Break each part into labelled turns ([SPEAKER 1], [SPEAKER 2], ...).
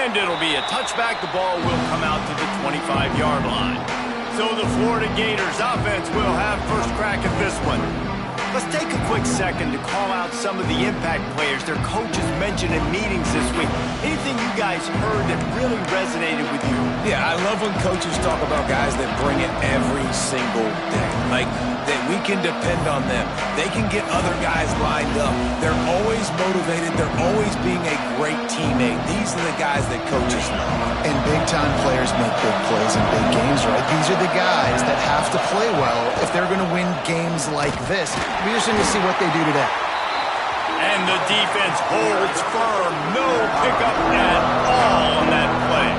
[SPEAKER 1] And it'll be a touchback. The ball will come out to the 25-yard line. So the Florida Gators offense will have first crack at this one. Let's take a quick second to call out some of the impact players their coaches mentioned in meetings this week. Anything you guys heard that really resonated with you?
[SPEAKER 2] Yeah, I love when coaches talk about guys that bring it every single day. Like, that we can depend on them. They can get other guys lined up. They're always motivated. They're always being a great teammate. These are the guys that coaches love.
[SPEAKER 3] And big-time players make big plays in big games, right? These are the guys that have to play well if they're going to win games like this. We just need to see what they do today.
[SPEAKER 1] And the defense holds firm. No pickup at all on that play.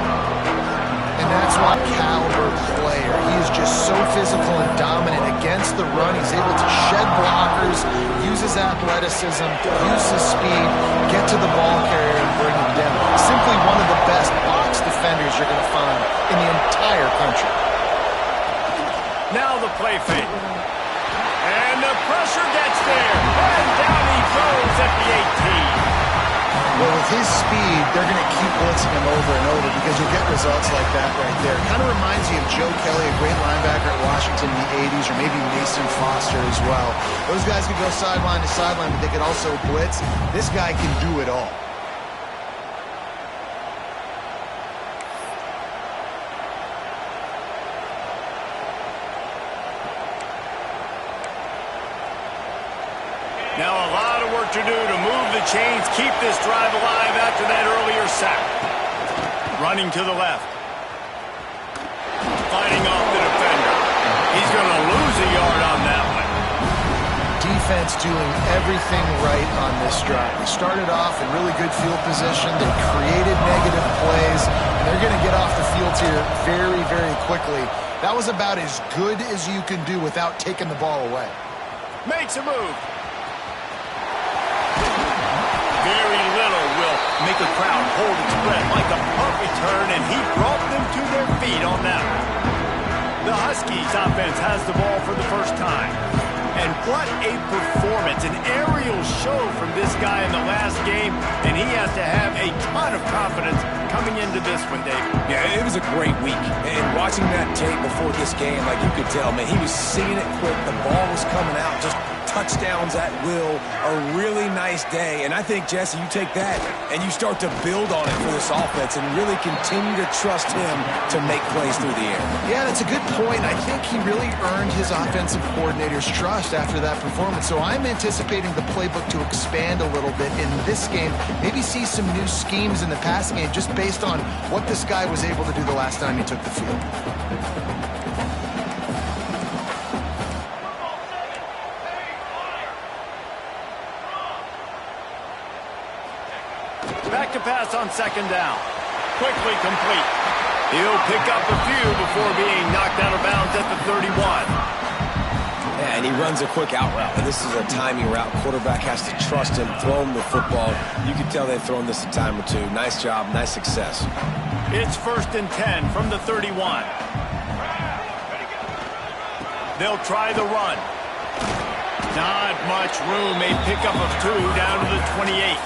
[SPEAKER 3] And that's why caliber player. He is just so physical and dominant against the run. He's able to shed blockers, use his athleticism, use his speed, get to the ball carrier and bring him down. Simply one of the best box defenders you're going to find in the entire country.
[SPEAKER 1] Now the play fake. And the pressure gets there. And down he goes at the 18.
[SPEAKER 3] Well, with his speed, they're going to keep blitzing him over and over because you'll get results like that right there. Kind of reminds you of Joe Kelly, a great linebacker at Washington in the 80s, or maybe Mason Foster as well. Those guys could go sideline to sideline, but they could also blitz. This guy can do it all.
[SPEAKER 1] Now a lot of work to do to move the chains, keep this drive alive after that earlier sack. Running to the left. Fighting off the defender. He's going to lose a yard on that one.
[SPEAKER 3] Defense doing everything right on this drive. They started off in really good field position. They created negative plays. And they're going to get off the field here very, very quickly. That was about as good as you can do without taking the ball away.
[SPEAKER 1] Makes a move. Very little will make a crowd hold its breath like a punt return, and he brought them to their feet on that one. The Huskies offense has the ball for the first time. And what a performance, an aerial show from this guy in the last game, and he has to have a ton of confidence coming into this one, David.
[SPEAKER 2] Yeah, it was a great week. And watching that tape before this game, like you could tell, man, he was seeing it quick. The ball was coming out, just touchdowns at will. A really nice day. And I think, Jesse, you take that and you start to build on it for this offense and really continue to trust him to make plays through the air.
[SPEAKER 3] Yeah, that's a good point. I think he really earned his offensive coordinator's trust after that performance. So I'm anticipating the playbook to expand a little bit in this game. Maybe see some new schemes in the passing game just based on what this guy was able to do the last time he took the field.
[SPEAKER 1] Back to pass on second down. Quickly complete. He'll pick up a few before being knocked out of bounds at the 31.
[SPEAKER 2] Yeah, and he runs a quick out route. And this is a timing route. Quarterback has to trust him, throw him the football. You can tell they've thrown this a time or two. Nice job, nice success.
[SPEAKER 1] It's 1st and 10 from the 31. They'll try the run. Not much room. A pickup of 2 down to the 28.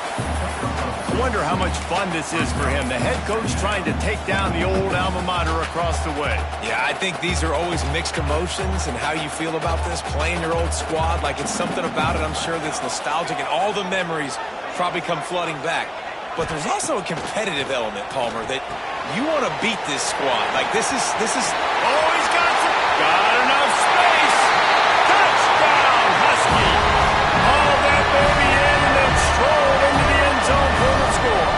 [SPEAKER 1] I wonder how much fun this is for him. The head coach trying to take down the old alma mater across the way.
[SPEAKER 2] Yeah, I think these are always mixed emotions and how you feel about this, playing your old squad. Like, it's something about it, I'm sure, that's nostalgic, and all the memories probably come flooding back. But there's also a competitive element, Palmer, that you want to beat this squad. Like, this is...
[SPEAKER 1] Oh, he's got enough space. Touchdown, Husky. All that baby in and then stroll into the end zone for the score.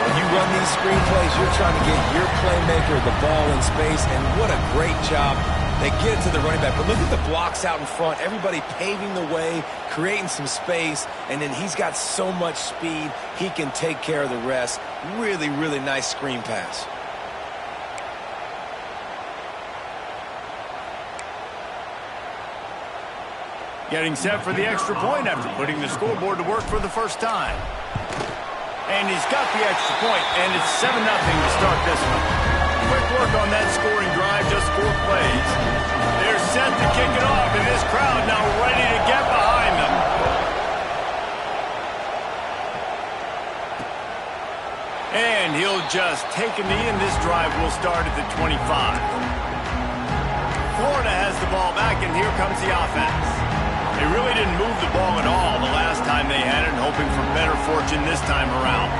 [SPEAKER 2] When you run these screenplays, you're trying to get your playmaker the ball in space, and what a great job. They get it to the running back, but look at the blocks out in front. Everybody paving the way, creating some space, and then he's got so much speed, he can take care of the rest. Really, really nice screen pass.
[SPEAKER 1] Getting set for the extra point after putting the scoreboard to work for the first time. And he's got the extra point, and it's 7-0 to start this one. Quick work on that scoring drive, just 4 plays. They're set to kick it off, and this crowd now ready to get behind them. just take a knee, and this drive will start at the 25. Florida has the ball back, and here comes the offense. They really didn't move the ball at all the last time they had it, hoping for better fortune this time around.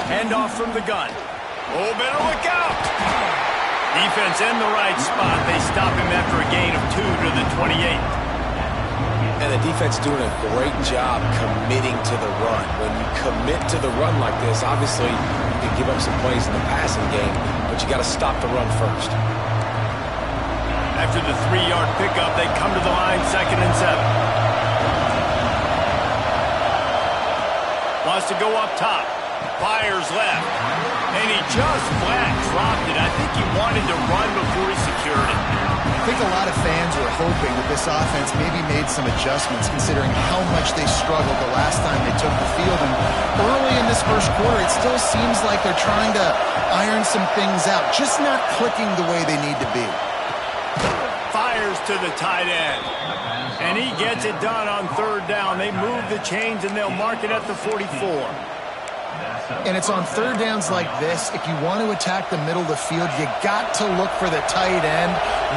[SPEAKER 1] Handoff from the gun. Oh, better look out! Defense in the right spot. They stop him after a gain of 2 to the 28.
[SPEAKER 2] And the defense doing a great job committing to the run. When you commit to the run like this, obviously you can give up some plays in the passing game, but you got to stop the run first.
[SPEAKER 1] After the 3-yard pickup, they come to the line, 2nd and 7. Wants to go up top. Fires left. And he just flat dropped it. I think he wanted to run before he secured it.
[SPEAKER 3] I think a lot of fans were hoping that this offense maybe made some adjustments considering how much they struggled the last time they took the field. And early in this first quarter, it still seems like they're trying to iron some things out, just not clicking the way they need to be.
[SPEAKER 1] Fires to the tight end. And he gets it done on 3rd down. They move the chains, and they'll mark it at the 44.
[SPEAKER 3] And it's on 3rd downs like this. If you want to attack the middle of the field, you got to look for the tight end.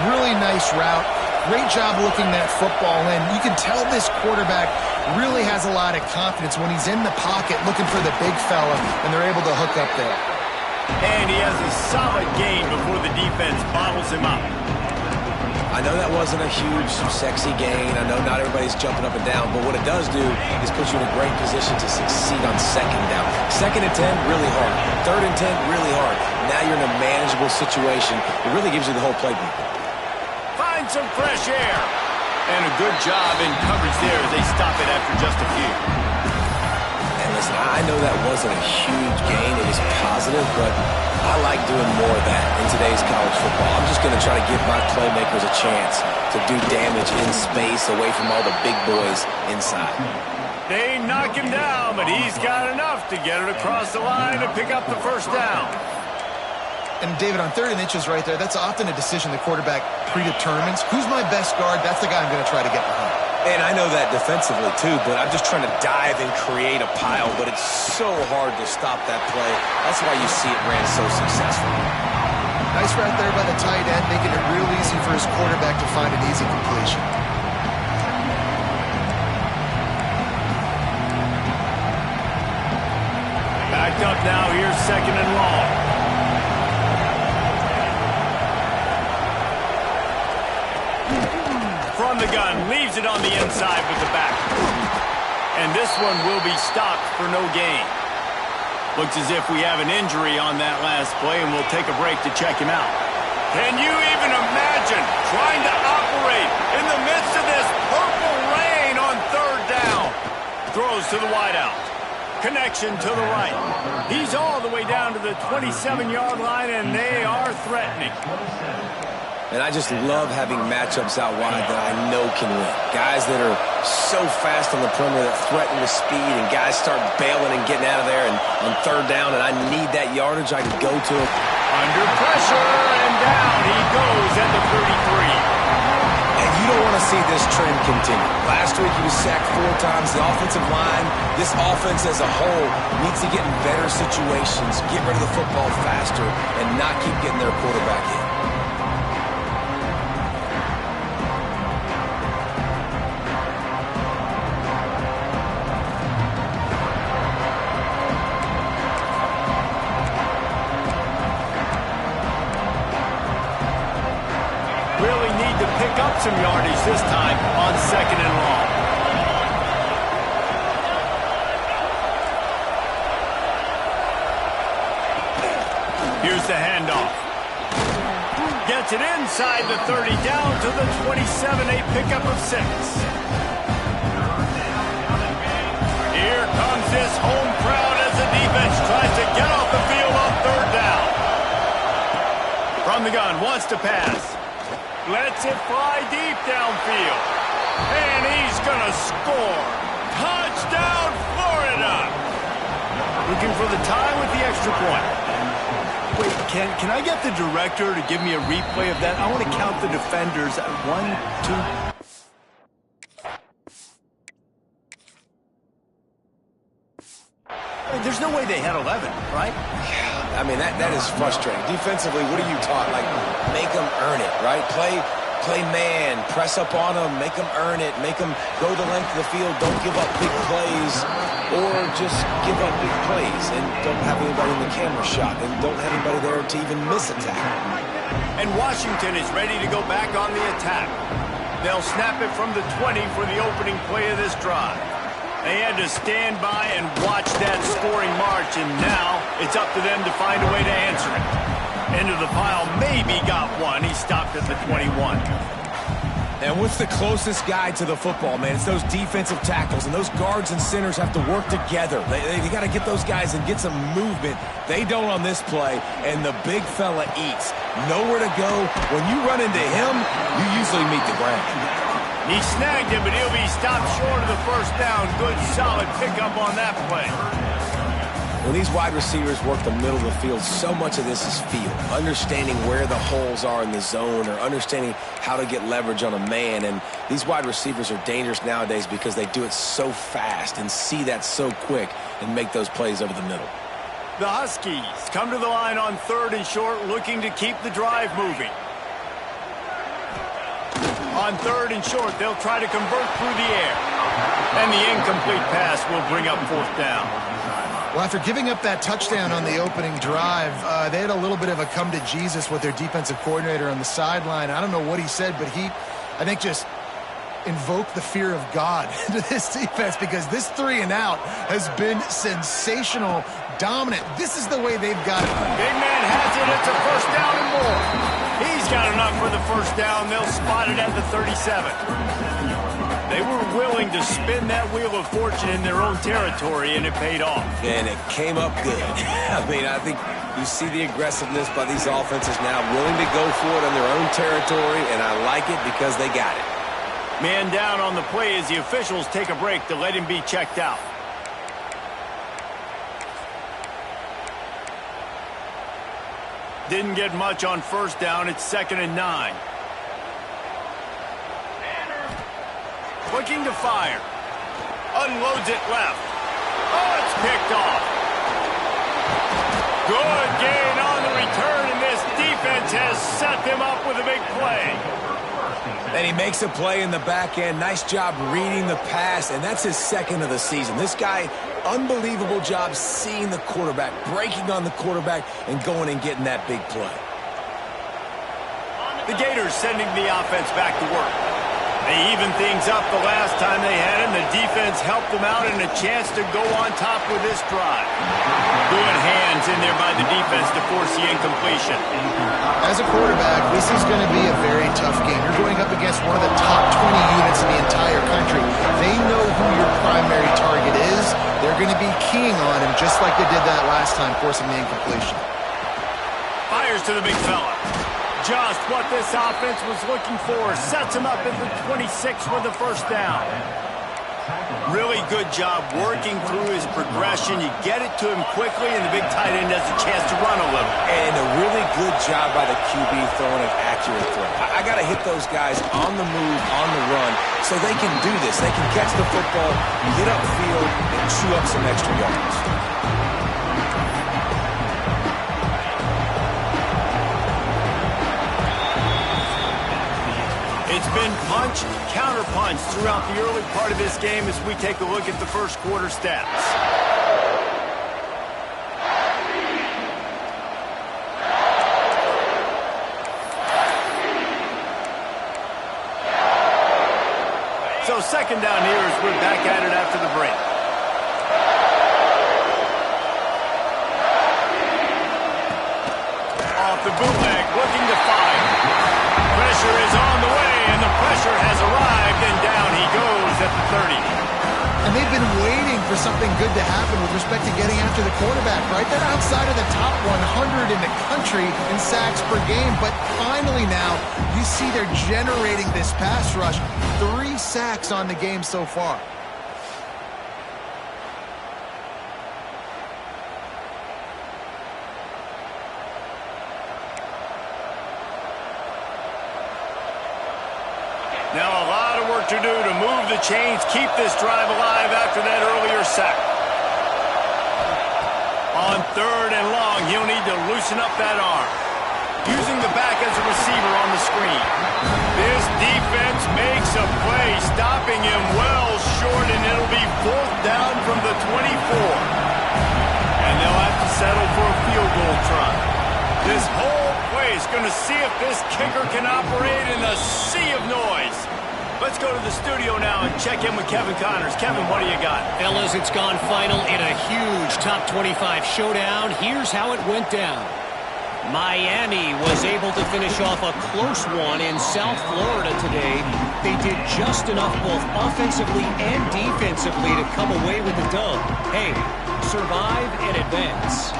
[SPEAKER 3] Really nice route. Great job looking that football in. You can tell this quarterback really has a lot of confidence when he's in the pocket looking for the big fella, and they're able to hook up there.
[SPEAKER 1] And he has a solid gain before the defense bottles him up.
[SPEAKER 2] I know that wasn't a huge, sexy gain. I know not everybody's jumping up and down, but what it does do is put you in a great position to succeed on 2nd down. 2nd and 10, really hard. 3rd and 10, really hard. Now you're in a manageable situation. It really gives you the whole playbook.
[SPEAKER 1] Find some fresh air. And a good job in coverage there as they stop it after just a few.
[SPEAKER 2] And listen, I know that wasn't a huge gain. It was positive, but I like doing more of that in today's college football. I'm just going to try to give my playmakers a chance to do damage in space away from all the big boys inside.
[SPEAKER 1] They knock him down, but he's got enough to get it across the line and pick up the 1st down.
[SPEAKER 3] And David, on 3rd and inches right there, that's often a decision the quarterback predetermines. Who's my best guard? That's the guy I'm going to try to get behind.
[SPEAKER 2] And I know that defensively, too, but I'm just trying to dive and create a pile, but it's so hard to stop that play. That's why you see it ran so successfully.
[SPEAKER 3] Nice route there by the tight end, making it real easy for his quarterback to find an easy completion.
[SPEAKER 1] Backed up now, here's 2nd and long. From the gun, leaves it on the inside with the back. And this one will be stopped for no gain. Looks as if we have an injury on that last play, and we'll take a break to check him out. Can you even imagine trying to operate in the midst of this purple rain on 3rd down? Throws to the wideout. Connection to the right. He's all the way down to the 27-yard line, and they are threatening.
[SPEAKER 2] And I just love having matchups out wide that I know can win. Guys that are so fast on the perimeter that threaten with speed, and guys start bailing and getting out of there and on 3rd down, and I need that yardage, I can go to him.
[SPEAKER 1] Under pressure, and down he goes at the 33.
[SPEAKER 2] And you don't want to see this trend continue. Last week he was sacked 4 times. The offensive line, this offense as a whole, needs to get in better situations, get rid of the football faster, and not keep getting their quarterback in.
[SPEAKER 1] Really need to pick up some yardage this time on 2nd and long. Here's the handoff. Gets it inside the 30, down to the 27, a pickup of 6. Here comes this home crowd as the defense tries to get off the field on 3rd down. From the gun, wants to pass. Lets it fly deep downfield. And he's going to score. Touchdown, Florida! Looking for the tie with the extra point. Wait, can I get the director to give me a replay of that? I want to count the defenders at 1, 2... There's no way they had 11, right?
[SPEAKER 2] Yeah, I mean, that is frustrating. Defensively, what are you taught? Like, make them earn it, right? Play man, press up on them, make them earn it, make them go the length of the field, don't give up big plays, or just give up big plays and don't have anybody in the camera shot and don't have anybody there to even miss a tackle.
[SPEAKER 1] And Washington is ready to go back on the attack. They'll snap it from the 20 for the opening play of this drive. They had to stand by and watch that scoring march, and now it's up to them to find a way to answer it. Into the pile, maybe got one. He stopped at the 21.
[SPEAKER 2] And what's the closest guy to the football, man? It's those defensive tackles, and those guards and centers have to work together. They got to get those guys and get some movement. They don't on this play, and the big fella eats. Nowhere to go. When you run into him, you usually meet the ground.
[SPEAKER 1] He snagged him, but he'll be stopped short of the first down. Good, solid pickup on that play.
[SPEAKER 2] When these wide receivers work the middle of the field, so much of this is feel. Understanding where the holes are in the zone or understanding how to get leverage on a man. And these wide receivers are dangerous nowadays because they do it so fast and see that so quick and make those plays over the middle.
[SPEAKER 1] The Huskies come to the line on 3rd and short, looking to keep the drive moving. On 3rd and short, they'll try to convert through the air. And the incomplete pass will bring up 4th down.
[SPEAKER 3] Well, after giving up that touchdown on the opening drive, they had a little bit of a come to Jesus with their defensive coordinator on the sideline. I don't know what he said, but he, I think, just invoked the fear of God into this defense because this 3 and out has been sensational, dominant. This is the way they've got it.
[SPEAKER 1] Big man has it. It's a 1st down and more. He's got enough for the 1st down. They'll spot it at the 37. They were willing to spin that wheel of fortune in their own territory, and it paid off.
[SPEAKER 2] And it came up good. I mean, I think you see the aggressiveness by these offenses now, willing to go for it on their own territory, and I like it because they got it.
[SPEAKER 1] Man down on the play as the officials take a break to let him be checked out. Didn't get much on 1st down. It's 2nd and 9. Looking to fire. Unloads it left. Oh, it's picked off. Good gain on the return, and this defense has set them up with a big play.
[SPEAKER 2] And he makes a play in the back end. Nice job reading the pass, and that's his 2nd of the season. This guy, unbelievable job seeing the quarterback, breaking on the quarterback, and going and getting that big play.
[SPEAKER 1] The Gators sending the offense back to work. They evened things up the last time they had him. The defense helped them out and a chance to go on top with this drive. Good hands in there by the defense to force the incompletion.
[SPEAKER 3] As a quarterback, this is going to be a very tough game. You're going up against one of the top 20 units in the entire country. They know who your primary target is. They're going to be keying on him just like they did that last time, forcing the incompletion.
[SPEAKER 1] Fires to the big fella. Just what this offense was looking for. Sets him up at the 26 for the 1st down. Really good job working through his progression. You get it to him quickly, and the big tight end has a chance to run a little.
[SPEAKER 2] And a really good job by the QB throwing an accurate throw. I got to hit those guys on the move, on the run, so they can do this. They can catch the football, get upfield, and chew up some extra yards.
[SPEAKER 1] It's been punch, counter-punch throughout the early part of this game as we take a look at the 1st quarter stats. So 2nd down here as we're back at it after the break. Off the bootleg, looking to fire. Pressure is on the way, and the pressure has arrived, and down he goes at the 30.
[SPEAKER 3] And they've been waiting for something good to happen with respect to getting after the quarterback, right? They're outside of the top 100 in the country in sacks per game, but finally now you see they're generating this pass rush. 3 sacks on the game so far.
[SPEAKER 1] Now a lot of work to do to move the chains, keep this drive alive after that earlier sack. 3rd and long. He'll need to loosen up that arm. Using the back as a receiver on the screen. This defense makes a play, stopping him well short, and it'll be 4th down from the 24. And they'll have to settle for a field goal try. This whole play is going to see if this kicker can operate in a sea of noise. Let's go to the studio now and check in with Kevin Connors. Kevin, what do you got?
[SPEAKER 4] Fellas, it's gone final in a huge top 25 showdown. Here's how it went down. Miami was able to finish off a close one in South Florida today. They did just enough both offensively and defensively to come away with the dub. Hey, survive and advance.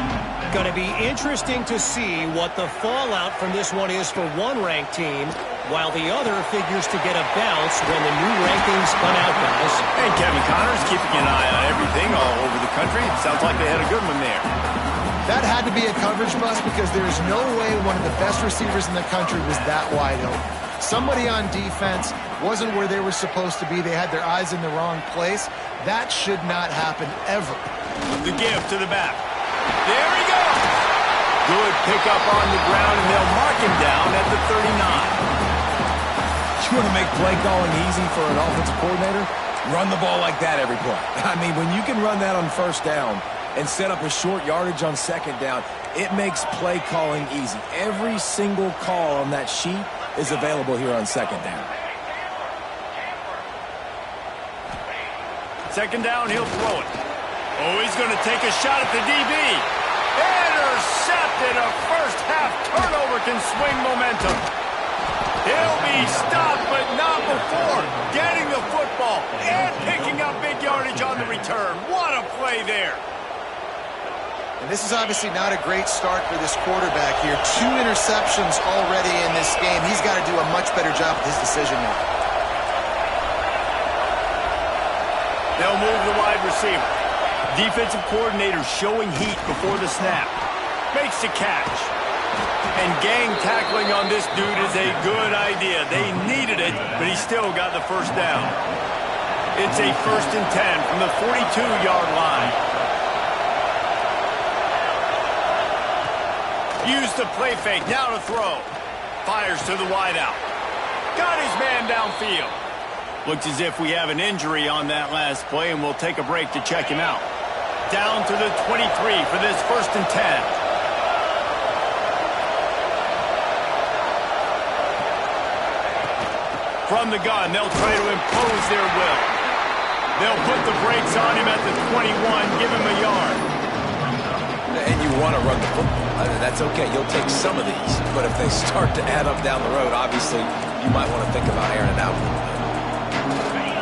[SPEAKER 4] Going to be interesting to see what the fallout from this one is for one ranked team, while the other figures to get a bounce when the new rankings come out, guys.
[SPEAKER 1] Hey, Kevin Connors, keeping an eye on everything all over the country. Sounds like they had a good one there.
[SPEAKER 3] That had to be a coverage bust because there is no way one of the best receivers in the country was that wide open. Somebody on defense wasn't where they were supposed to be. They had their eyes in the wrong place. That should not happen ever.
[SPEAKER 1] The give to the back. There he goes. Good pickup on the ground, and they'll mark him down at the 39.
[SPEAKER 2] You want to make play calling easy for an offensive coordinator? Run the ball like that every play. I mean, when you can run that on 1st down and set up a short yardage on 2nd down, it makes play calling easy. Every single call on that sheet is available here on 2nd down.
[SPEAKER 1] 2nd down, he'll throw it. Oh, he's going to take a shot at the DB. Intercepted. A first-half turnover can swing momentum. He'll be stopped, but not before getting the football and picking up big yardage on the return. What a play there.
[SPEAKER 3] And this is obviously not a great start for this quarterback here. 2 interceptions already in this game. He's got to do a much better job with his decision-making.
[SPEAKER 1] They'll move the wide receiver. Defensive coordinator showing heat before the snap. Makes the catch. And gang tackling on this dude is a good idea. They needed it, but he still got the 1st down. It's a 1st and 10 from the 42-yard line. Use the play fake, now to throw. Fires to the wideout. Got his man downfield. Looks as if we have an injury on that last play, and we'll take a break to check him out. Down to the 23 for this 1st and 10. From the gun, they'll try to impose their will. They'll put the brakes on him at the 21, give him a yard.
[SPEAKER 2] And you want to run the football. That's okay. You'll take some of these. But if they start to add up down the road, obviously, you might want to think about airing it out.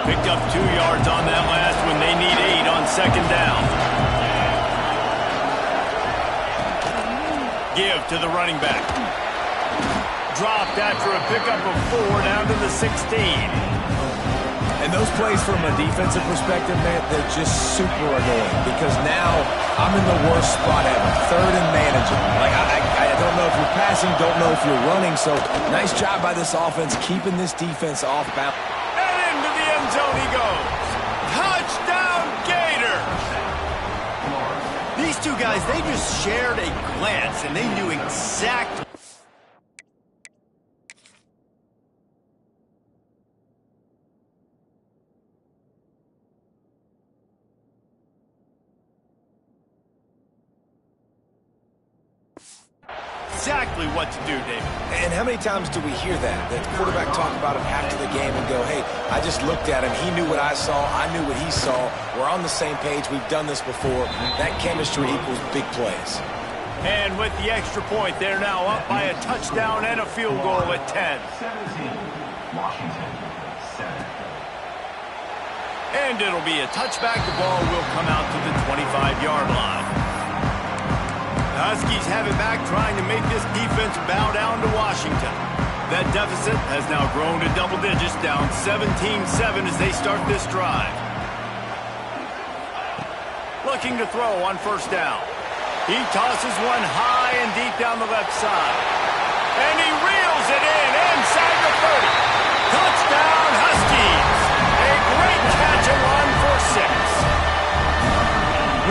[SPEAKER 1] Picked up 2 yards on that last when they need 8 on 2nd down. Give to the running back. Dropped after a pickup of 4 down to the 16.
[SPEAKER 2] And those plays from a defensive perspective, man, they're just super annoying because now I'm in the worst spot ever. 3rd and manageable. Like, I don't know if you're passing, don't know if you're running. So nice job by this offense keeping this defense off balance.
[SPEAKER 1] And into the end zone he goes. Touchdown Gators! These two guys, they just shared a glance and they knew exactly. Exactly what to do, David.
[SPEAKER 2] And how many times do we hear that? The quarterback talk about him after the game and go, hey, I just looked at him. He knew what I saw. I knew what he saw. We're on the same page. We've done this before. That chemistry equals big plays.
[SPEAKER 1] And with the extra point, they're now up by a touchdown and a field goal at 10.
[SPEAKER 5] 17, Washington, 7.
[SPEAKER 1] And it'll be a touchback. The ball will come out to the 25-yard line. The Huskies have it back, trying to make this defense bow down to Washington. That deficit has now grown to double digits, down 17-7 as they start this drive. Looking to throw on 1st down. He tosses one high and deep down the left side. And he reels it in inside the 30. Touchdown, Huskies! A great catch and run for 6.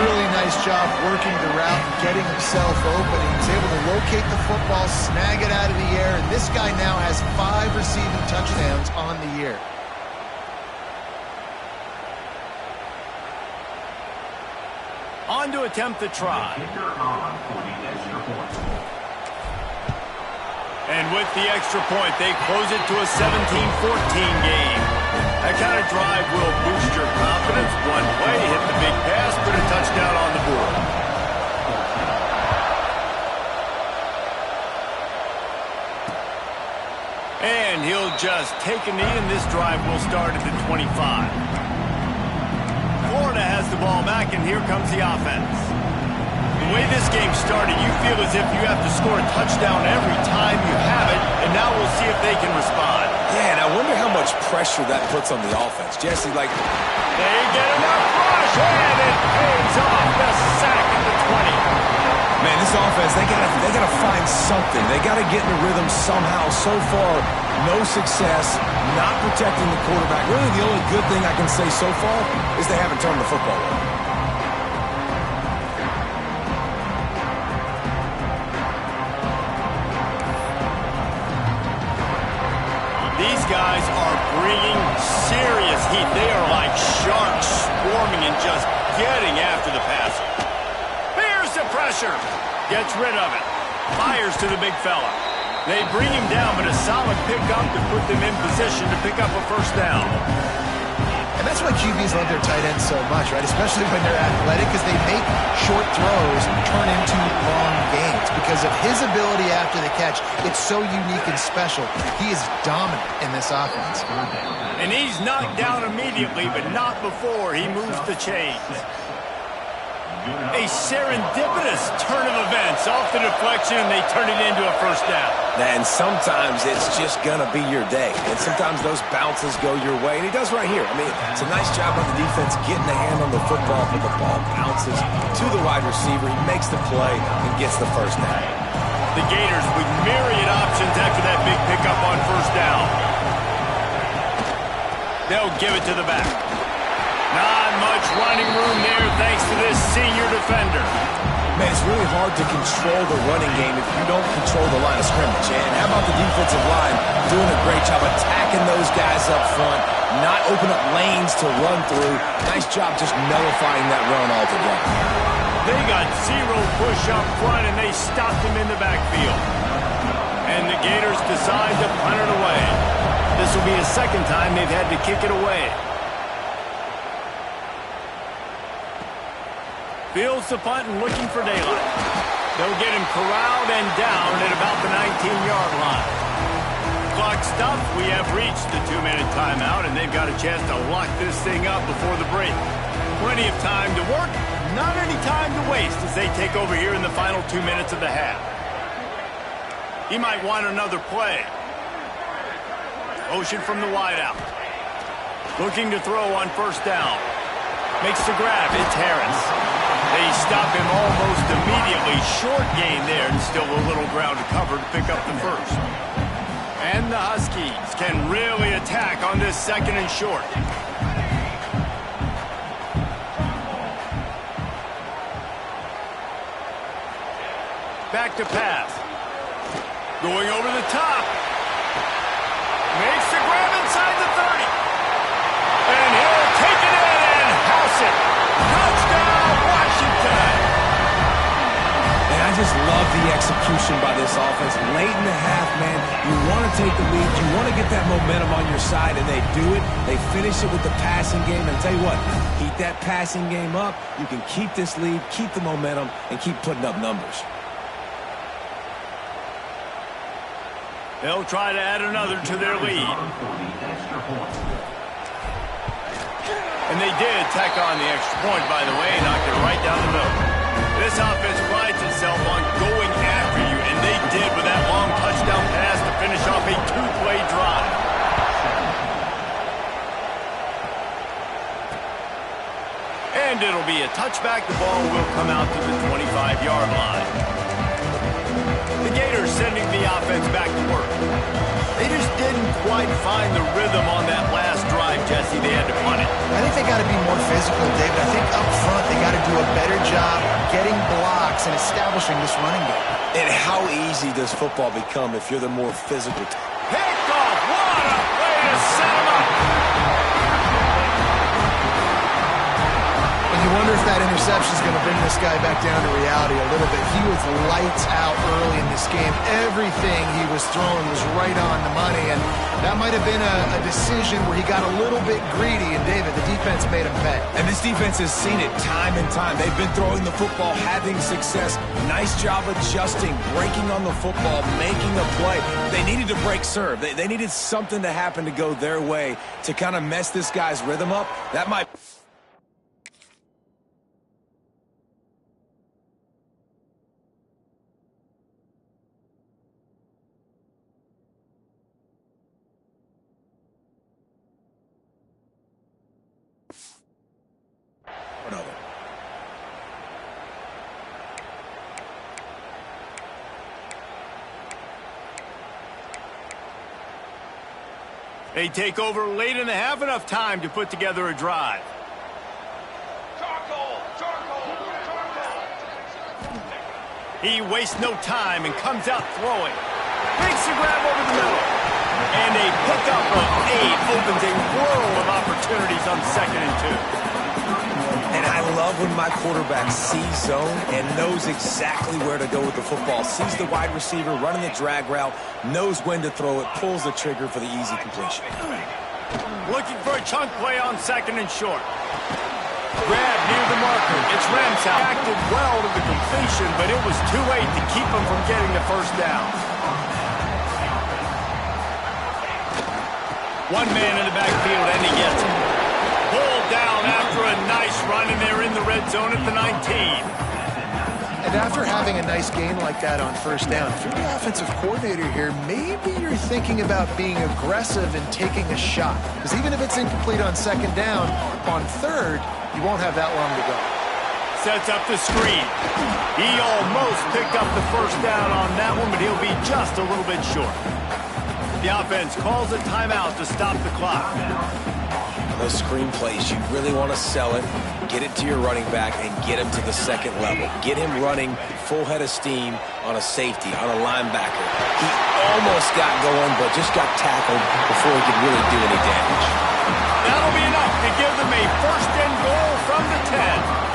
[SPEAKER 3] Really nice job working the route and getting himself open. He was able to locate the football, snag it out of the air, and this guy now has 5 receiving touchdowns on the year.
[SPEAKER 1] On to attempt the try. And with the extra point, they close it to a 17-14 game. That kind of drive will boost your confidence. One play, hit the big pass, put a touchdown on the board. And he'll just take a knee, and this drive will start at the 25. Florida has the ball back, and here comes the offense. The way this game started, you feel as if you have to score a touchdown every time you have it, and now we'll see if they can respond.
[SPEAKER 2] Yeah, and I wonder how much pressure that puts on the offense. Jesse, like...
[SPEAKER 1] They get enough rush, and it pays off. The sack at the 20.
[SPEAKER 2] Man, this offense, they gotta find something. They gotta get in the rhythm somehow. So far, no success, not protecting the quarterback. Really, the only good thing I can say so far is they haven't turned the football over.
[SPEAKER 1] These guys are bringing serious heat. They are like sharks swarming and just getting after the passer. Here's the pressure. Gets rid of it. Fires to the big fella. They bring him down, but a solid pickup to put them in position to pick up a first down.
[SPEAKER 3] And that's why QBs love their tight ends so much, right? Especially when they're athletic, because they make short throws turn into long gains. Because of his ability after the catch, it's so unique and special. He is dominant in this offense.
[SPEAKER 1] And he's knocked down immediately, but not before he moves the chains. A serendipitous turn of events off the deflection, and they turn it into a first down.
[SPEAKER 2] And sometimes it's just going to be your day. And sometimes those bounces go your way. And he does right here. I mean, it's a nice job on the defense getting a hand on the football, but the ball bounces to the wide receiver. He makes the play and gets the first down.
[SPEAKER 1] The Gators with myriad options after that big pickup on first down. They'll give it to the back. Not much running room there thanks to this senior defender.
[SPEAKER 2] Man, it's really hard to control the running game if you don't control the line of scrimmage. And how about the defensive line doing a great job attacking those guys up front, not open up lanes to run through. Nice job just nullifying that run altogether.
[SPEAKER 1] They got zero push up front, and they stopped him in the backfield. And the Gators decide to punt it away. This will be the second time they've had to kick it away. Fields the punt and looking for daylight. They'll get him corralled and down at about the 19-yard line. Clock stopped. We have reached the 2-minute timeout, and they've got a chance to lock this thing up before the break. Plenty of time to work, not any time to waste as they take over here in the final 2 minutes of the half. He might want another play. Motion from the wideout. Looking to throw on first down. Makes the grab. It's Harris. They stop him almost immediately. Short gain there, and still a little ground to cover to pick up the first. And the Huskies can really attack on this second and short. Back to pass. Going over the top. Makes the grab inside the 30. And he'll take it in and house it. Touchdown, Washington.
[SPEAKER 2] And I just love the execution by this offense. Late in the half, man, you want to take the lead. You want to get that momentum on your side, and they do it. They finish it with the passing game. And I'll tell you what, keep that passing game up. You can keep this lead, keep the momentum, and keep putting up numbers.
[SPEAKER 1] They'll try to add another to their lead. And they did tack on the extra point, by the way, knocked it right down the middle. This offense prides itself on going after you, and they did with that long touchdown pass to finish off a 2-play drive. And it'll be a touchback. The ball will come out to the 25-yard line. The Gators sending the offense back to work. They just didn't quite find the rhythm on that last drive, Jesse. They had to punt it.
[SPEAKER 3] I think they got to be more physical, David. I think up front they got to do a better job in establishing this running game.
[SPEAKER 2] And how easy does football become if you're the more physical team?
[SPEAKER 1] Picked off. What a way to set him up.
[SPEAKER 3] And you wonder if that interception is going to bring this guy back down to reality a little bit. He was lights out early in this game. Everything he was throwing was right on the money, and that might have been a decision where he got a little bit greedy, and David, the defense made him pay.
[SPEAKER 2] And this defense has seen it time and time. They've been throwing the football, having success. Nice job adjusting, breaking on the football, making a play. They needed to break serve. They needed something to happen to go their way to kind of mess this guy's rhythm up. That might... another.
[SPEAKER 1] They take over late in the half, enough time to put together a drive. He wastes no time and comes out throwing. Makes the grab over the middle. And a pickup of 8 opens a world of opportunities on 2nd and 2.
[SPEAKER 2] And I love when my quarterback sees zone and knows exactly where to go with the football. Sees the wide receiver running the drag route, knows when to throw it, pulls the trigger for the easy completion.
[SPEAKER 1] Looking for a chunk play on 2nd and short. Grab near the marker. It's Ramsey. Acted well to the completion, but it was too late to keep him from getting the first down. One man in the backfield, and he gets it. Pulled down after a nice run, and they're in the red zone at the 19.
[SPEAKER 3] And after having a nice game like that on first down, if you're the offensive coordinator here, maybe you're thinking about being aggressive and taking a shot. Because even if it's incomplete on 2nd down, on 3rd, you won't have that long to go.
[SPEAKER 1] Sets up the screen. He almost picked up the first down on that one, but he'll be just a little bit short. The offense calls a timeout to stop the clock.
[SPEAKER 2] Those screen plays, you really want to sell it, get it to your running back, and get him to the 2nd level. Get him running full head of steam on a safety, on a linebacker. He almost got going, but just got tackled before he could really do any damage.
[SPEAKER 1] That'll be enough to give them a 1st and goal from the 10.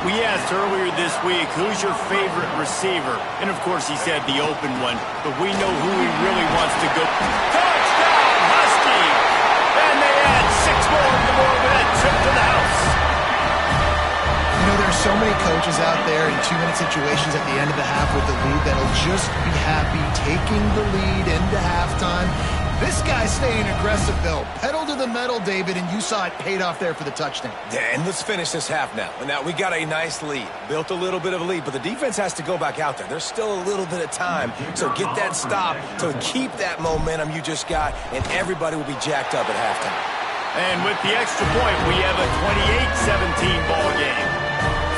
[SPEAKER 1] We asked earlier this week, who's your favorite receiver? And of course he said the open one, but we know who he really wants to go. Touchdown, Husky! And they add 6 more to the board with that trip to the house.
[SPEAKER 3] You know, there's so many coaches out there in 2-minute situations at the end of the half with the lead that'll just be happy taking the lead into halftime. This guy's staying aggressive, though. Pedal to the metal, David, and you saw it paid off there for the touchdown.
[SPEAKER 2] Yeah, and let's finish this half now. Now, we got a nice lead. Built a little bit of a lead, but the defense has to go back out there. There's still a little bit of time, so get that stop to keep that momentum you just got, and everybody will be jacked up at halftime.
[SPEAKER 1] And with the extra point, we have a 28-17 ball game.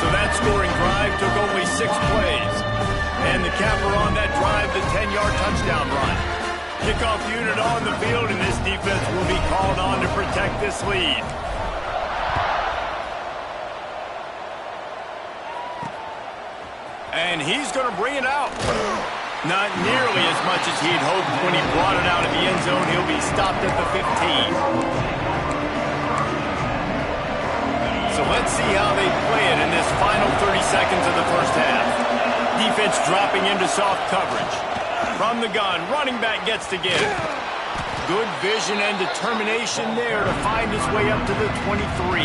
[SPEAKER 1] So that scoring drive took only 6 plays. And the capper on that drive, the 10-yard touchdown run. Kickoff unit on the field, and this defense will be called on to protect this lead. And he's going to bring it out. Not nearly as much as he'd hoped when he brought it out of the end zone. He'll be stopped at the 15. So let's see how they play it in this final 30 seconds of the first half. Defense dropping into soft coverage. From the gun, running back gets to get it. Good vision and determination there to find his way up to the 23.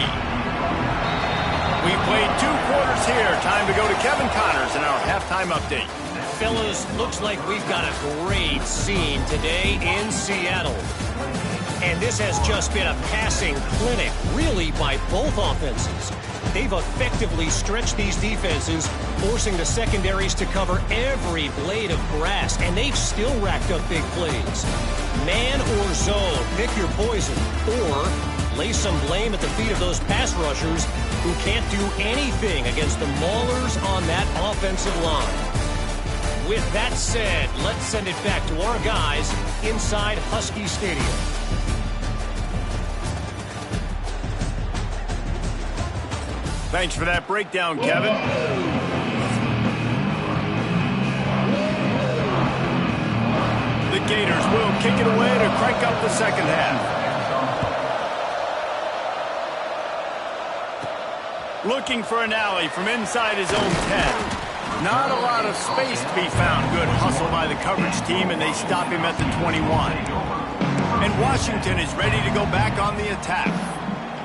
[SPEAKER 1] We played 2 quarters here. Time to go to Kevin Connors in our halftime update.
[SPEAKER 4] Fellas, looks like we've got a great scene today in Seattle. And this has just been a passing clinic, really, by both offenses. They've effectively stretched these defenses, forcing the secondaries to cover every blade of grass, and they've still racked up big plays. Man or zone, pick your poison, or lay some blame at the feet of those pass rushers who can't do anything against the maulers on that offensive line. With that said, let's send it back to our guys inside Husky Stadium.
[SPEAKER 1] Thanks for that breakdown, Kevin. Gators will kick it away to crank up the second half. Looking for an alley from inside his own 10. Not a lot of space to be found. Good hustle by the coverage team, and they stop him at the 21. And Washington is ready to go back on the attack.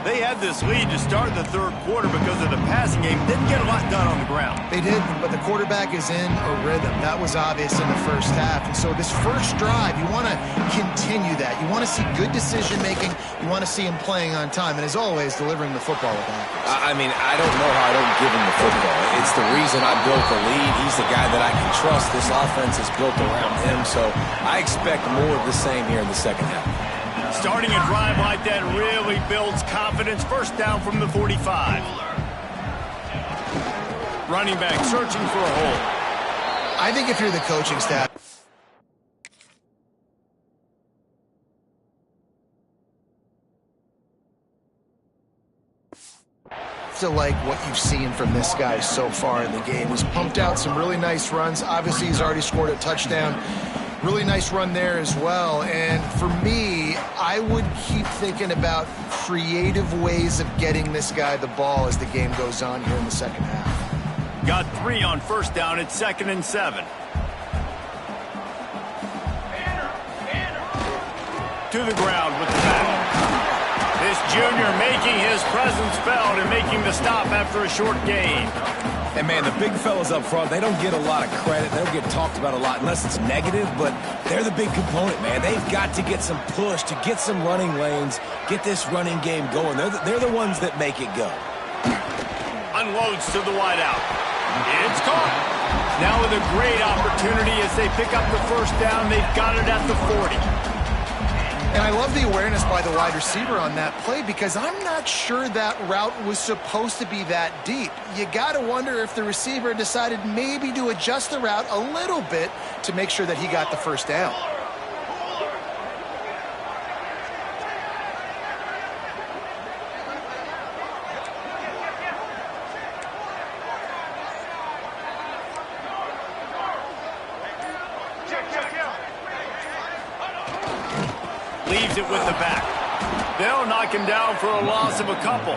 [SPEAKER 1] They had this lead to start the third quarter because of the passing game. Didn't get a lot done on the ground.
[SPEAKER 3] They did, but the quarterback is in a rhythm. That was obvious in the first half. And so this first drive, you want to continue that. You want to see good decision-making. You want to see him playing on time. And as always, delivering the football with accuracy.
[SPEAKER 2] I mean, I don't know how I don't give him the football. It's the reason I built the lead. He's the guy that I can trust. This offense is built around him. So I expect more of the same here in the second half.
[SPEAKER 1] Starting a drive like that really builds confidence. First down from the 45. Running back searching for a hole.
[SPEAKER 3] I think if you're the coaching staff, to like what you've seen from this guy so far in the game. He's pumped out some really nice runs. Obviously, he's already scored a touchdown. Really nice run there as well. And for me, I would keep thinking about creative ways of getting this guy the ball as the game goes on here in the second half.
[SPEAKER 1] Got 3 on first down at 2nd and 7. To the ground with the back. This junior making his presence felt and making the stop after a short gain.
[SPEAKER 2] And, man, the big fellas up front, they don't get a lot of credit. They don't get talked about a lot unless it's negative, but they're the big component, man. They've got to get some push, to get some running lanes, get this running game going. They're the ones that make it go.
[SPEAKER 1] Unloads to the wideout. It's caught. Now with a great opportunity as they pick up the first down. They've got it at the 40.
[SPEAKER 3] And I love the awareness by the wide receiver on that play because I'm not sure that route was supposed to be that deep. You got to wonder if the receiver decided maybe to adjust the route a little bit to make sure that he got the first down.
[SPEAKER 1] Leaves it with the back. They'll knock him down for a loss of a couple.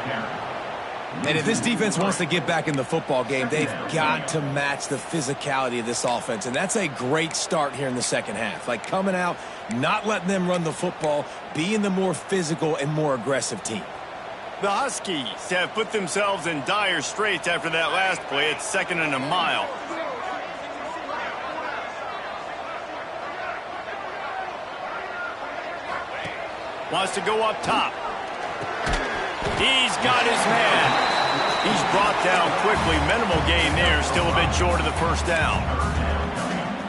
[SPEAKER 2] And if this defense wants to get back in the football game, they've got to match the physicality of this offense. And that's a great start here in the second half. Like coming out, not letting them run the football, being the more physical and more aggressive team.
[SPEAKER 1] The Huskies have put themselves in dire straits after that last play. It's 2nd and a mile. Wants to go up top. He's got his man. He's brought down quickly. Minimal gain there. Still a bit short of the first down.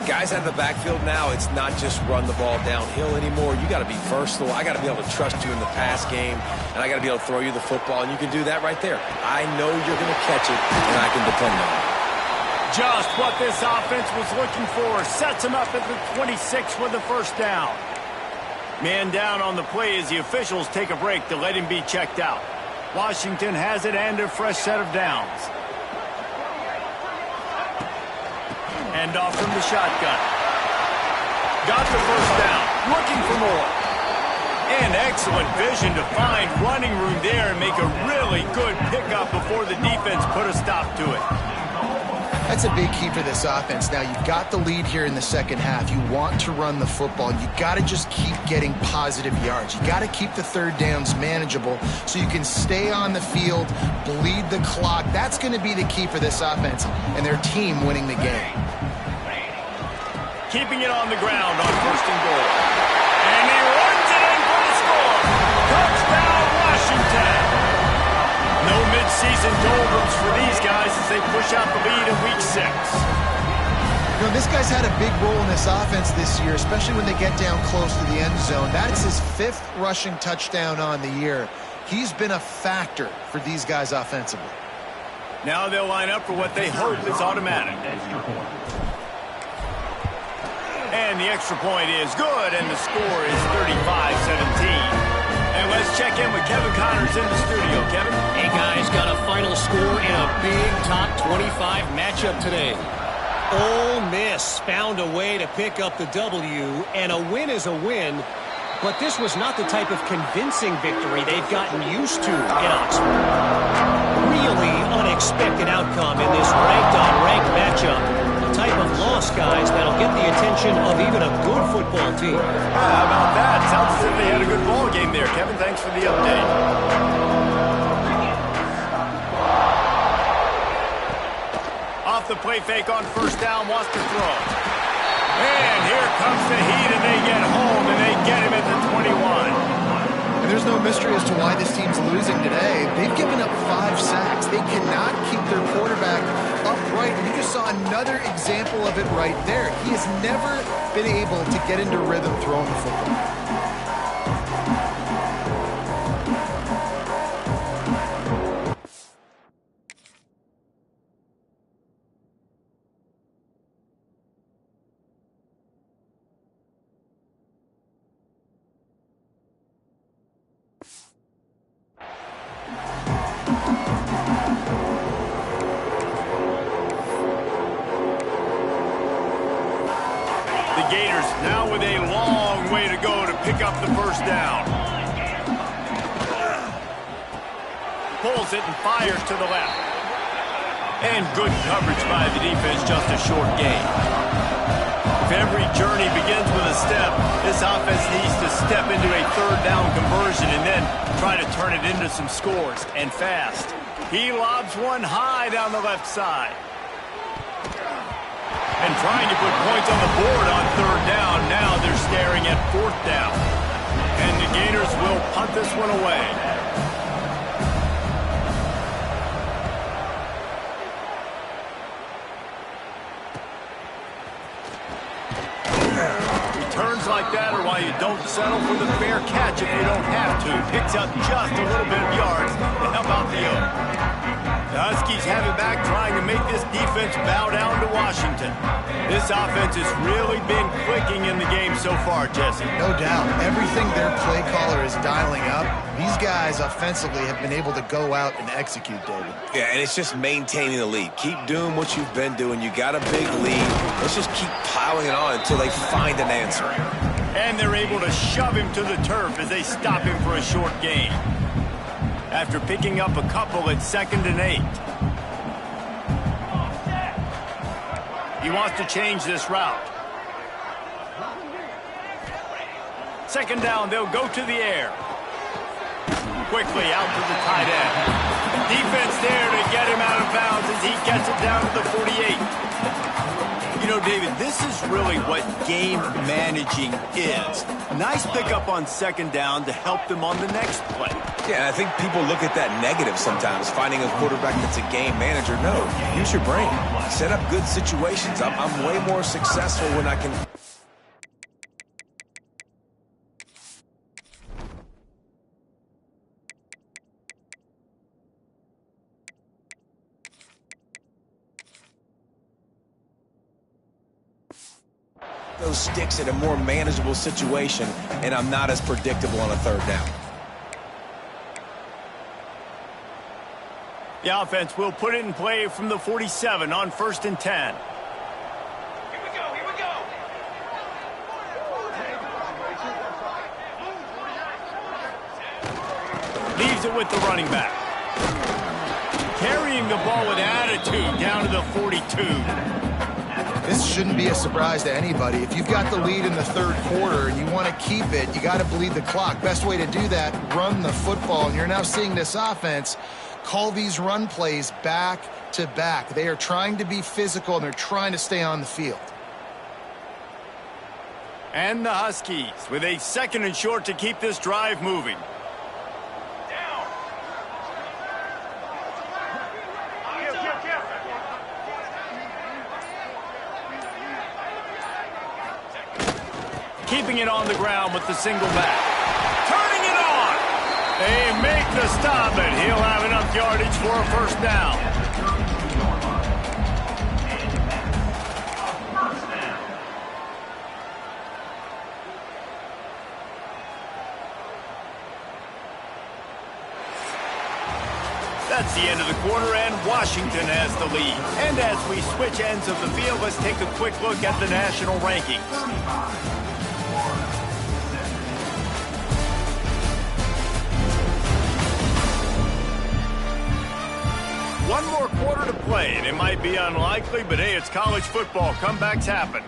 [SPEAKER 2] Guys out of the backfield now, it's not just run the ball downhill anymore. You got to be versatile. I got to be able to trust you in the pass game, and I got to be able to throw you the football, and you can do that right there. I know you're going to catch it, and I can depend on it.
[SPEAKER 1] Just what this offense was looking for. Sets him up at the 26 with the first down. Man down on the play as the officials take a break to let him be checked out. Washington has it and a fresh set of downs. Hand off from the shotgun. Got the first down. Looking for more. And excellent vision to find running room there and make a really good pickup before the defense put a stop to it.
[SPEAKER 3] That's a big key for this offense. Now, you've got the lead here in the second half. You want to run the football. You got to just keep getting positive yards. You got to keep the third downs manageable so you can stay on the field, bleed the clock. That's going to be the key for this offense and their team winning the game.
[SPEAKER 1] Keeping it on the ground on 1st and goal. And he runs it in for the score. Touchdown, Washington. No mid-season doldrums for these guys as they push out the lead in Week 6.
[SPEAKER 3] You know, this guy's had a big role in this offense this year, especially when they get down close to the end zone. That's his 5th rushing touchdown on the year. He's been a factor for these guys offensively.
[SPEAKER 1] Now they'll line up for what they hope is automatic. And the extra point is good, and the score is 35-17. And let's check in with Kevin Connors in the studio. Kevin?
[SPEAKER 4] Hey, guys, got a final score in a big top 25 matchup today. Ole Miss found a way to pick up the W, and a win is a win, but this was not the type of convincing victory they've gotten used to in Oxford. Really unexpected outcome in this ranked-on-ranked matchup. The type of loss, guys, that'll get the attention of even a good football team.
[SPEAKER 1] How about that? Sounds as if they had a good ball game there. Kevin, thanks for the update. Off the play fake on first down, wants to throw. And here comes the heat, and they get home, and they get him at the 21.
[SPEAKER 3] And there's no mystery as to why this team's losing today. They've given up 5 sacks. They cannot keep their quarterback upright. And you just saw another example of it right there. He has never been able to get into rhythm throwing the football.
[SPEAKER 1] The Gators now with a long way to go to pick up the first down. Pulls it and fires to the left. And good coverage by the defense, just a short gain. If every journey begins with a step, this offense needs to step into a third down conversion and then try to turn it into some scores, and fast. He lobs one high down the left side. And trying to put points on the board on third down. Now they're staring at fourth down. And the Gators will punt this one away. Returns like that are why you don't settle for the fair catch if you don't have to. Picks up just a little bit of yards to help out the Oak. The Huskies have it back, trying to make this defense bow down to Washington. This offense has really been clicking in the game so far, Jesse.
[SPEAKER 3] No doubt. Everything their play caller is dialing up, these guys offensively have been able to go out and execute, David.
[SPEAKER 2] Yeah, and it's just maintaining the lead. Keep doing what you've been doing. You got a big lead. Let's just keep piling it on until they find an answer.
[SPEAKER 1] And they're able to shove him to the turf as they stop him for a short gain. After picking up a couple at 2nd and 8. He wants to change this route. 2nd down, they'll go to the air. Quickly out to the tight end. Defense there to get him out of bounds as he gets it down to the 48. You know, David, this is really what game managing is. Nice pickup on 2nd down to help them on the next play.
[SPEAKER 2] Yeah, I think people look at that negative sometimes, finding a quarterback that's a game manager. No, use your brain. Set up good situations. I'm way more successful when I can... those sticks in a more manageable situation, and I'm not as predictable on a third down.
[SPEAKER 1] The offense will put it in play from the 47 on 1st and 10.
[SPEAKER 5] Here we go.
[SPEAKER 1] Leaves it with the running back. Carrying the ball with attitude down to the 42.
[SPEAKER 3] This shouldn't be a surprise to anybody. If you've got the lead in the third quarter and you want to keep it, you got to bleed the clock. Best way to do that, run the football. And you're now seeing this offense call these run plays back to back. They are trying to be physical, and they're trying to stay on the field.
[SPEAKER 1] And the Huskies with a 2nd and short to keep this drive moving. Keeping it on the ground with the single back. Turning it on! They make the stop, and he'll have enough yardage for a first down. That's the the end of the quarter, and Washington has the lead. And as we switch ends of the field, let's take a quick look at the national rankings. One more quarter to play, and it might be unlikely, but hey, it's college football. Comebacks happen.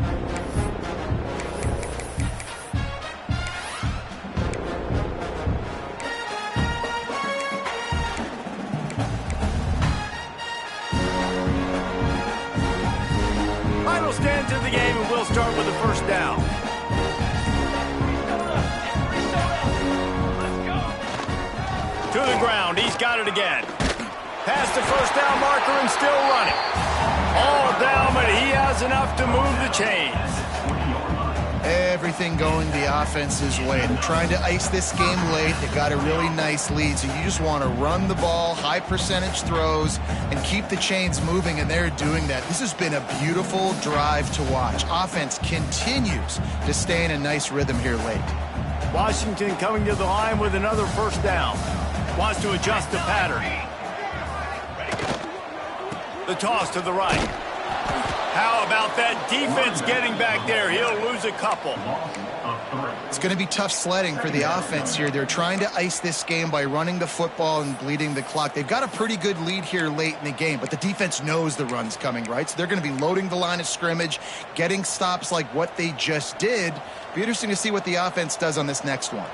[SPEAKER 1] Final stand to the game, and we'll start with the first down. To the ground, he's got it again. Past the first down marker and still running. All down, but he has enough to move the chains.
[SPEAKER 3] Everything going the offense's way. They're trying to ice this game late. They got a really nice lead, so you just want to run the ball, high percentage throws, and keep the chains moving, and they're doing that. This has been a beautiful drive to watch. Offense continues to stay in a nice rhythm here late.
[SPEAKER 1] Washington coming to the line with another first down. Wants to adjust the pattern. The toss to the right. How about that defense getting back there? He'll lose a couple.
[SPEAKER 3] It's going to be tough sledding for the offense here. They're trying to ice this game by running the football and bleeding the clock. They've got a pretty good lead here late in the game, but the defense knows the run's coming, right? So they're going to be loading the line of scrimmage, getting stops like what they just did. Be interesting to see what the offense does on this next one.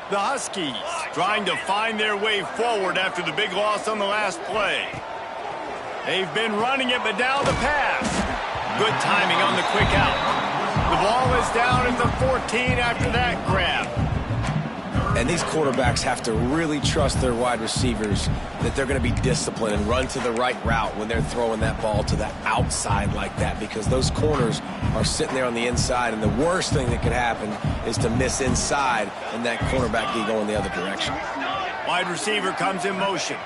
[SPEAKER 1] The Huskies trying to find their way forward after the big loss on the last play. They've been running it, but now the pass. Good timing on the quick out. The ball is down at the 14 after that grab.
[SPEAKER 2] And these quarterbacks have to really trust their wide receivers that they're going to be disciplined and run to the right route when they're throwing that ball to the outside like that, because those corners are sitting there on the inside, and the worst thing that could happen is to miss inside and that cornerback be going the other direction.
[SPEAKER 1] Wide receiver comes in motion.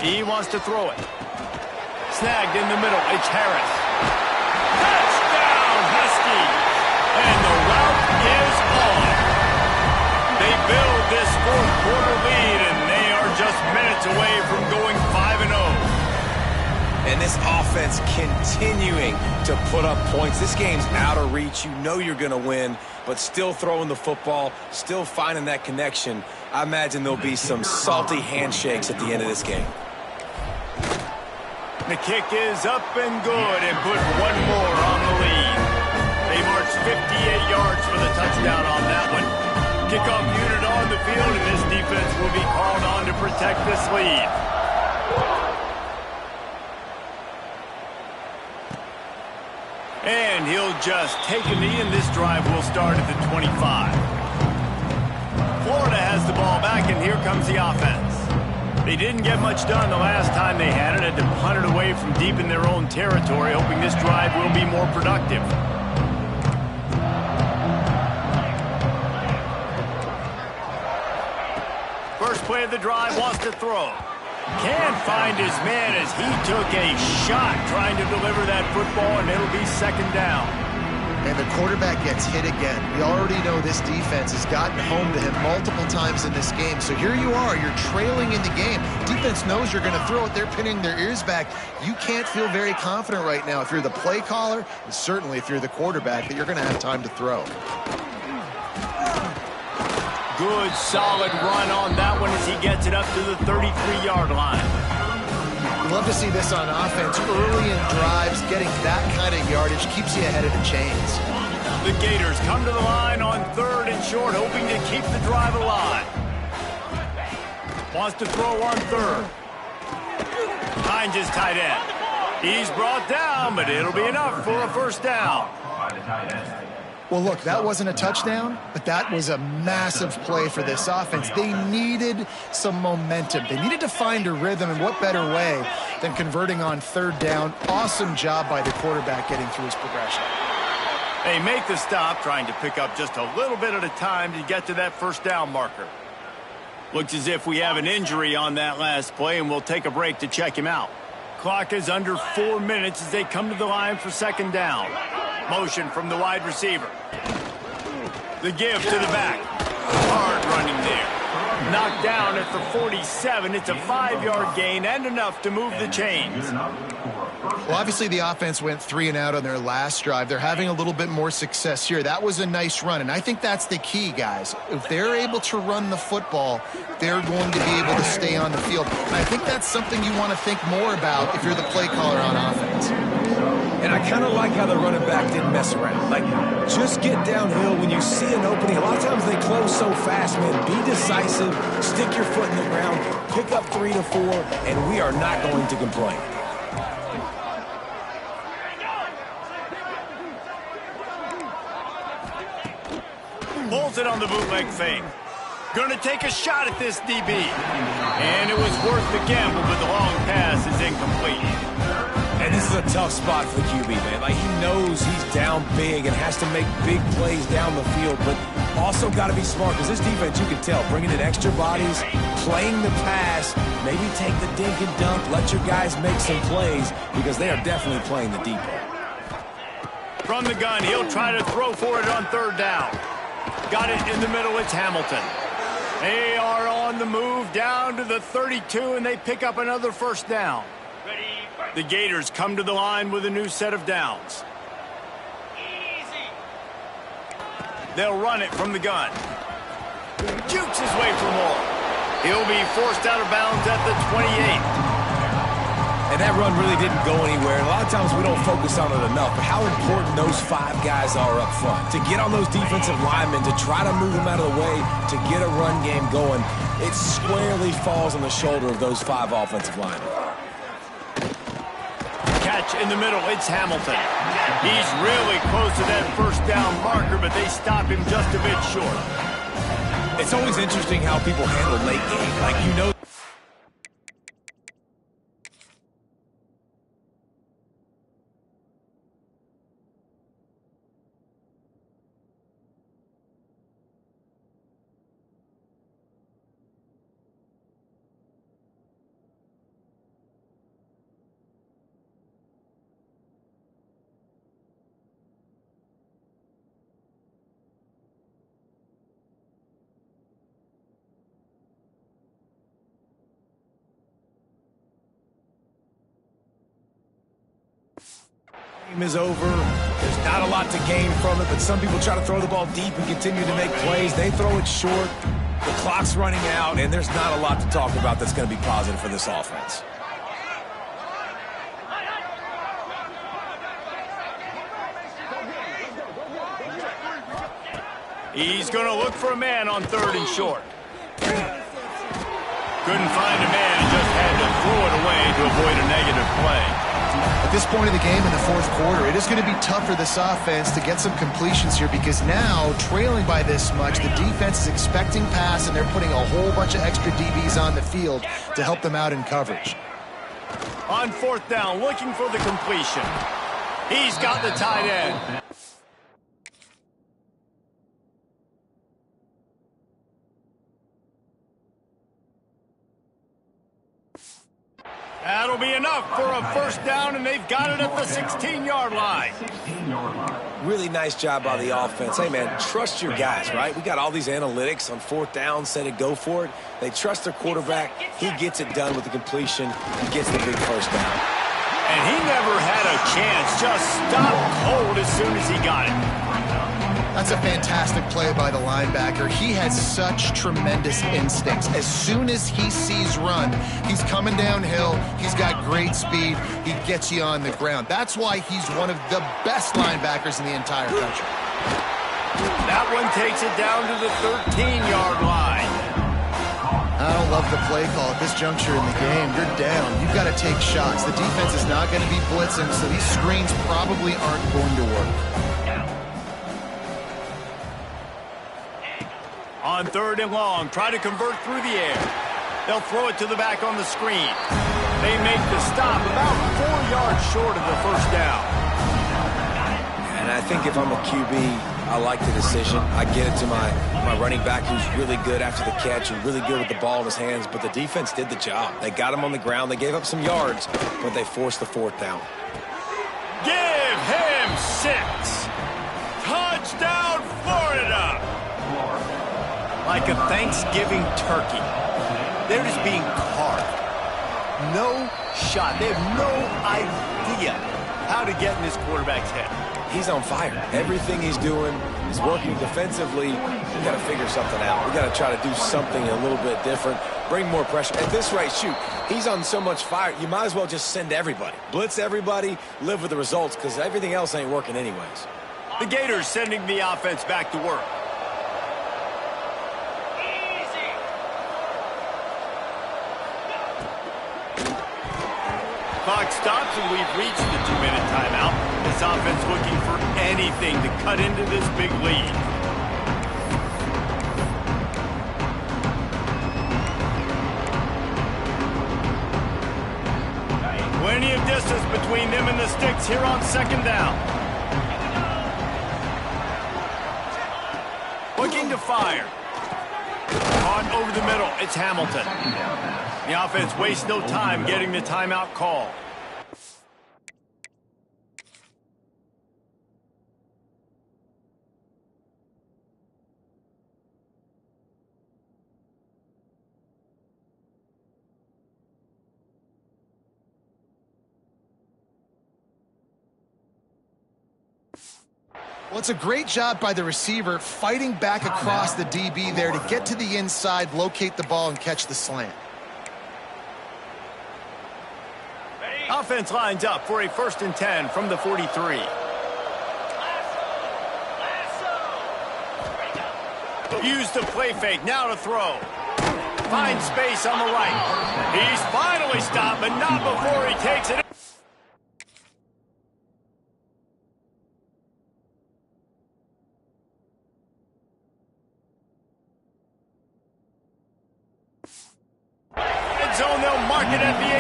[SPEAKER 1] He wants to throw it. Snagged in the middle. It's Harris. Touchdown, Husky! And the route is on. They build this fourth quarter lead, and they are just minutes away from going 5-0.
[SPEAKER 2] And this offense continuing to put up points. This game's out of reach. You know you're going to win, but still throwing the football, still finding that connection. I imagine there'll be some salty handshakes at the end of this game.
[SPEAKER 1] The kick is up and good, and put one more on the lead. They marched 58 yards for the touchdown on that one. Kickoff unit on the field, and this defense will be called on to protect this lead. And he'll just take a knee, and this drive will start at the 25. Florida has the ball back, and here comes the offense. They didn't get much done the last time they had it. Had to punt it away from deep in their own territory, hoping this drive will be more productive. First play of the drive, wants to throw. Can't find his man as he took a shot trying to deliver that football, and it'll be second down.
[SPEAKER 3] And the quarterback gets hit again. We already know this defense has gotten home to him multiple times in this game. So here you are, you're trailing in the game. Defense knows you're going to throw it. They're pinning their ears back. You can't feel very confident right now if you're the play caller, and certainly if you're the quarterback, that you're going to have time to throw.
[SPEAKER 1] Good, solid run on that one as he gets it up to the 33-yard line.
[SPEAKER 3] We love to see this on offense. Early in drives, getting that kind of yardage keeps you ahead of the chains.
[SPEAKER 1] The Gators come to the line on third and short, hoping to keep the drive alive. Wants to throw on third. Finds his tight end. He's brought down, but it'll be enough for a first down.
[SPEAKER 3] Well, look, that wasn't a touchdown, but that was a massive play for this offense. They needed some momentum. They needed to find a rhythm, and what better way than converting on third down. Awesome job by the quarterback getting through his progression.
[SPEAKER 1] They make the stop, trying to pick up just a little bit at a time to get to that first down marker. Looks as if we have an injury on that last play, and we'll take a break to check him out. Clock is under 4 minutes as they come to the line for second down. Motion from the wide receiver. The give to the back. Hard running there. Knocked down at the 47. It's a 5-yard gain and enough to move the chains.
[SPEAKER 3] Well, obviously the offense went 3 and out on their last drive. They're having a little bit more success here. That was a nice run, and I think that's the key, guys. If they're able to run the football, they're going to be able to stay on the field. And I think that's something you want to think more about if you're the play caller on offense.
[SPEAKER 2] And I kind of like how the running back didn't mess around. Like, just get downhill when you see an opening. A lot of times they close so fast, man. Be decisive, stick your foot in the ground, pick up 3 to 4, and we are not going to complain.
[SPEAKER 1] Pulls it on the bootleg fake. Going to take a shot at this DB. And it was worth the gamble, but the long pass is incomplete.
[SPEAKER 2] And this is a tough spot for the QB, man. Like, he knows he's down big and has to make big plays down the field, but also got to be smart because this defense, you can tell, bringing in extra bodies, playing the pass, maybe take the dink and dunk, let your guys make some plays because they are definitely playing the deep ball.
[SPEAKER 1] From the gun, he'll try to throw for it on 3rd down. Got it in the middle, it's Hamilton. They are on the move down to the 32, and they pick up another 1st down. The Gators come to the line with a new set of downs.
[SPEAKER 5] Easy.
[SPEAKER 1] They'll run it from the gun. Jukes his way for more. He'll be forced out of bounds at the 28.
[SPEAKER 2] And that run really didn't go anywhere. And a lot of times we don't focus on it enough, but how important those 5 guys are up front. To get on those defensive linemen, to try to move them out of the way, to get a run game going, it squarely falls on the shoulder of those 5 offensive linemen.
[SPEAKER 1] Catch in the middle, it's Hamilton. He's really close to that 1st down marker, but they stop him just a bit short.
[SPEAKER 2] It's always interesting how people handle late game. Like, you know. Game is over. There's not a lot to gain from it, but some people try to throw the ball deep and continue to make plays. They throw it short. The clock's running out, and there's not a lot to talk about that's going to be positive for this offense.
[SPEAKER 1] He's going to look for a man on 3rd and short. Couldn't find a man and just had to throw it away to avoid a negative play.
[SPEAKER 3] At this point of the game in the 4th quarter, it is going to be tough for this offense to get some completions here because now, trailing by this much, the defense is expecting pass and they're putting a whole bunch of extra DBs on the field to help them out in coverage.
[SPEAKER 1] On 4th down, looking for the completion. He's got the tight end. That'll be enough for a 1st down, and they've got it at the 16-yard line.
[SPEAKER 2] Really nice job by the offense. Hey, man, trust your guys, right? We got all these analytics on 4th down, said it, go for it. They trust their quarterback. He gets it done with the completion. He gets the big 1st down.
[SPEAKER 1] And he never had a chance. Just stopped cold as soon as he got it.
[SPEAKER 3] That's a fantastic play by the linebacker. He has such tremendous instincts. As soon as he sees run, he's coming downhill. He's got great speed. He gets you on the ground. That's why he's one of the best linebackers in the entire country.
[SPEAKER 1] That one takes it down to the 13-yard line.
[SPEAKER 3] I don't love the play call at this juncture in the game. You're down. You've got to take shots. The defense is not going to be blitzing, so these screens probably aren't going to work.
[SPEAKER 1] On 3rd and long, try to convert through the air. They'll throw it to the back on the screen. They make the stop about 4 yards short of the 1st down.
[SPEAKER 2] And I think if I'm a QB, I like the decision. I get it to my running back who's really good after the catch and really good with the ball in his hands, but the defense did the job. They got him on the ground. They gave up some yards, but they forced the 4th down.
[SPEAKER 1] Give him 6. Touchdown, Florida. Like a Thanksgiving turkey. They're just being carved. No shot. They have no idea how to get in this quarterback's head.
[SPEAKER 2] He's on fire. Everything he's doing is working defensively. We got to figure something out. We got to try to do something a little bit different. Bring more pressure. At this rate, shoot, he's on so much fire, you might as well just send everybody. Blitz everybody, live with the results, because everything else ain't working anyways.
[SPEAKER 1] The Gators sending the offense back to work.
[SPEAKER 5] Easy.
[SPEAKER 1] Clock stops and we've reached the 2-minute timeout. This offense looking for anything to cut into this big lead. Plenty of distance between them and the sticks here on second down. Looking to fire. Caught over the middle. It's Hamilton. The offense wastes no time getting the timeout call.
[SPEAKER 3] Well, it's a great job by the receiver fighting back across the DB there to get to the inside, locate the ball, and catch the slant.
[SPEAKER 1] Offense lines up for a 1st and 10 from the 43. Use the play fake, now to throw. Finds space on the right. He's finally stopped, but not before he takes it. Zone, they'll mark it at the 18.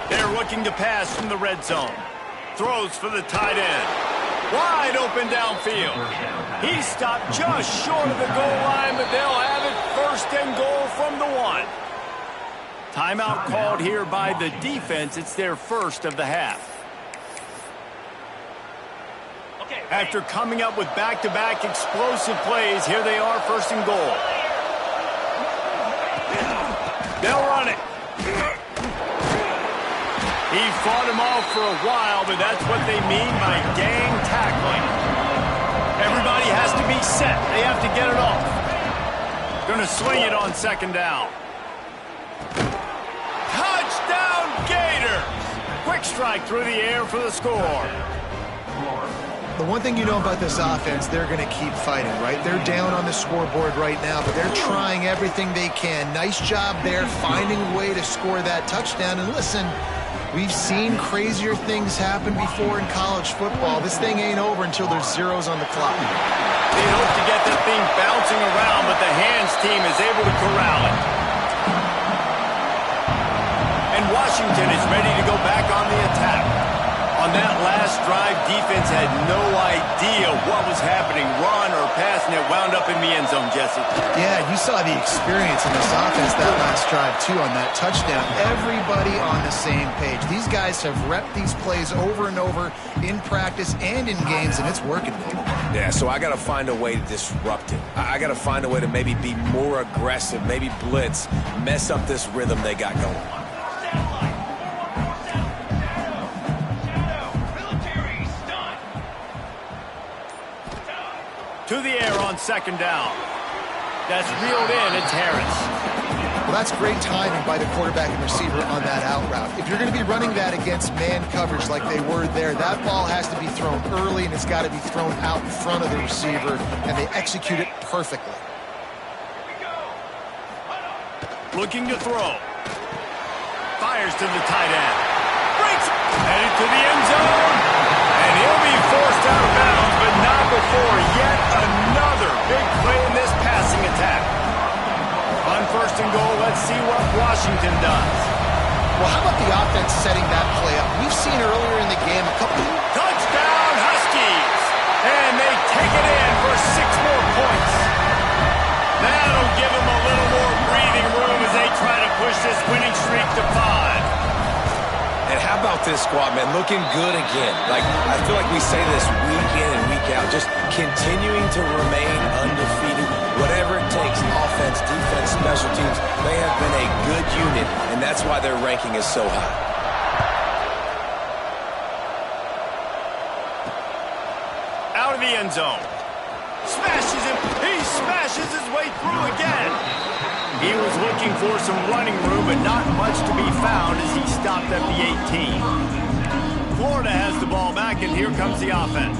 [SPEAKER 1] They're looking to pass from the red zone. Throws for the tight end. Wide open downfield. He stopped just short of the goal line, but they'll have it 1st and goal from the 1. Timeout called here by the defense. It's their first of the half. After coming up with back-to-back explosive plays, here they are 1st and goal. They'll run it. He fought him off for a while, but that's what they mean by gang tackling. Everybody has to be set. They have to get it off. Going to swing it on 2nd down. Touchdown, Gators! Quick strike through the air for the score.
[SPEAKER 3] The one thing you know about this offense, they're going to keep fighting, right? They're down on the scoreboard right now, but they're trying everything they can. Nice job there, finding a way to score that touchdown. And listen, we've seen crazier things happen before in college football. This thing ain't over until there's zeros on the clock.
[SPEAKER 1] They hope to get that thing bouncing around, but the hands team is able to corral it. And Washington is ready to go back on the attack. On that last drive, defense had no idea what was happening. Run or pass, and it wound up in the end zone, Jesse.
[SPEAKER 3] Yeah, you saw the experience in this offense that last drive, too, on that touchdown. Everybody on the same page. These guys have repped these plays over and over in practice and in games, and it's working, baby.
[SPEAKER 2] Yeah, so I got to find a way to disrupt it. I got to find a way to maybe be more aggressive, maybe blitz, mess up this rhythm they got going.
[SPEAKER 1] To the air on 2nd down. That's reeled in. It's Harris.
[SPEAKER 3] Well, that's great timing by the quarterback and receiver on that out route. If you're going to be running that against man coverage like they were there, that ball has to be thrown early, and it's got to be thrown out in front of the receiver, and they execute it perfectly.
[SPEAKER 1] Looking to throw. Fires to the tight end. Breaks. Headed to the end zone. And he'll be forced out of bounds, but not before yet another big play in this passing attack. On 1st and goal, let's see what Washington does.
[SPEAKER 3] Well, how about the offense setting that play up? We've seen earlier in the game a couple...
[SPEAKER 1] Touchdown, Huskies! And they take it in for 6 more points. That'll give them a little more breathing room as they try to push this winning streak to 5.
[SPEAKER 2] And how this squad, man. Looking good again. Like, I feel like we say this week in and week out. Just continuing to remain undefeated. Whatever it takes, offense, defense, special teams, they have been a good unit, and that's why their ranking is so high.
[SPEAKER 1] Out of the end zone. Smashes him. He smashes his way through again. He was looking for some running room, but not much to be found as he stopped at the 18. Florida has the ball back, and here comes the offense.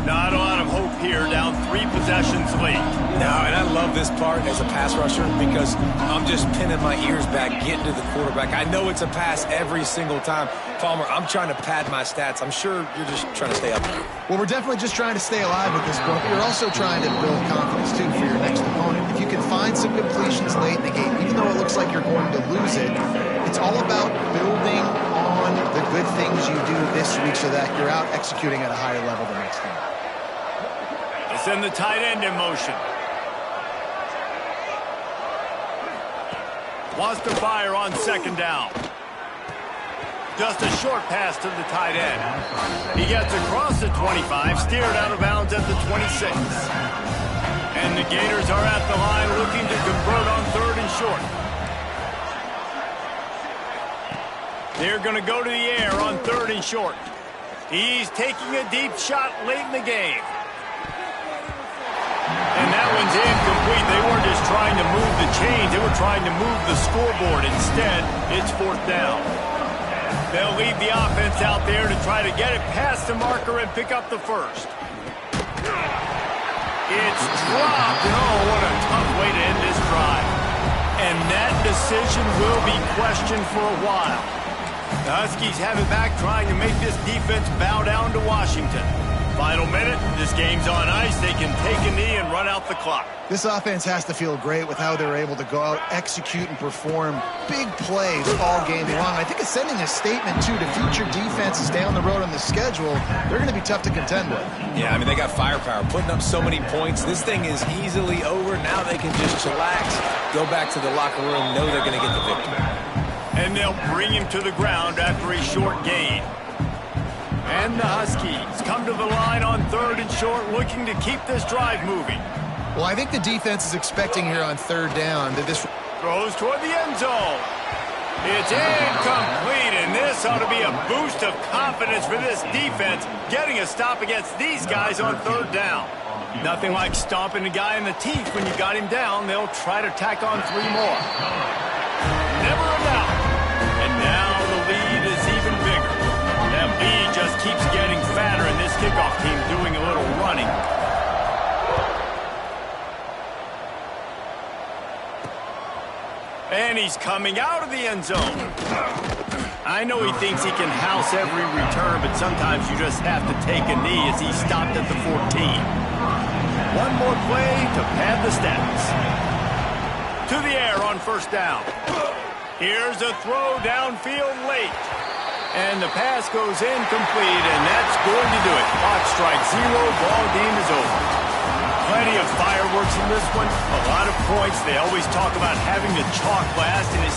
[SPEAKER 1] Not a lot of hope here, down 3 possessions late.
[SPEAKER 2] No, and I love this part as a pass rusher because I'm just pinning my ears back, getting to the quarterback. I know it's a pass every single time. Palmer, I'm trying to pad my stats. I'm sure you're just trying to stay up there.
[SPEAKER 3] Well, we're definitely just trying to stay alive at this point, but you're also trying to build confidence, too, for your next opponent. If you can find some completions late in the game, even though it looks like you're going to lose it, it's all about building on the good things you do this week so that you're out executing at a higher level the next time.
[SPEAKER 1] They send the tight end in motion. Wants to fire on second down. Just a short pass to the tight end. He gets across the 25, steered out of bounds at the 26. And the Gators are at the line looking to convert on 3rd and short. They're going to go to the air on 3rd and short. He's taking a deep shot late in the game. And that one's incomplete. They weren't just trying to move the chains. They were trying to move the scoreboard. Instead, it's 4th down. They'll leave the offense out there to try to get it past the marker and pick up the first. It's dropped. Oh, what a tough way to end this drive. And that decision will be questioned for a while. The Huskies have it back, trying to make this defense bow down to Washington. Final minute, this game's on ice. They can take a knee and run out the clock.
[SPEAKER 3] This offense has to feel great with how they're able to go out, execute, and perform big plays all game long. I think it's sending a statement, too, to future defenses down the road on the schedule. They're going to be tough to contend with.
[SPEAKER 2] Yeah, I mean, they got firepower, putting up so many points. This thing is easily over. Now they can just chillax, go back to the locker room, know they're going to get the victory.
[SPEAKER 1] And they'll bring him to the ground after a short gain. And the Huskies come to the line on 3rd and short, looking to keep this drive moving.
[SPEAKER 3] Well, I think the defense is expecting here on 3rd down that this
[SPEAKER 1] throws toward the end zone. It's incomplete, and this ought to be a boost of confidence for this defense, getting a stop against these guys on 3rd down. Nothing like stomping a guy in the teeth when you got him down. They'll try to tack on 3 more. Never a doubt. And now the lead is even bigger. That lead just keeps getting fatter, and this kickoff team doing a little running. And he's coming out of the end zone. I know he thinks he can house every return, but sometimes you just have to take a knee as he stopped at the 14. One more play to pad the stats. To the air on 1st down. Here's a throw downfield late. And the pass goes incomplete, and that's going to do it. Clock strikes 0, ball game is over. Plenty of fireworks in this one, a lot of points. They always talk about having the chalk last, and it's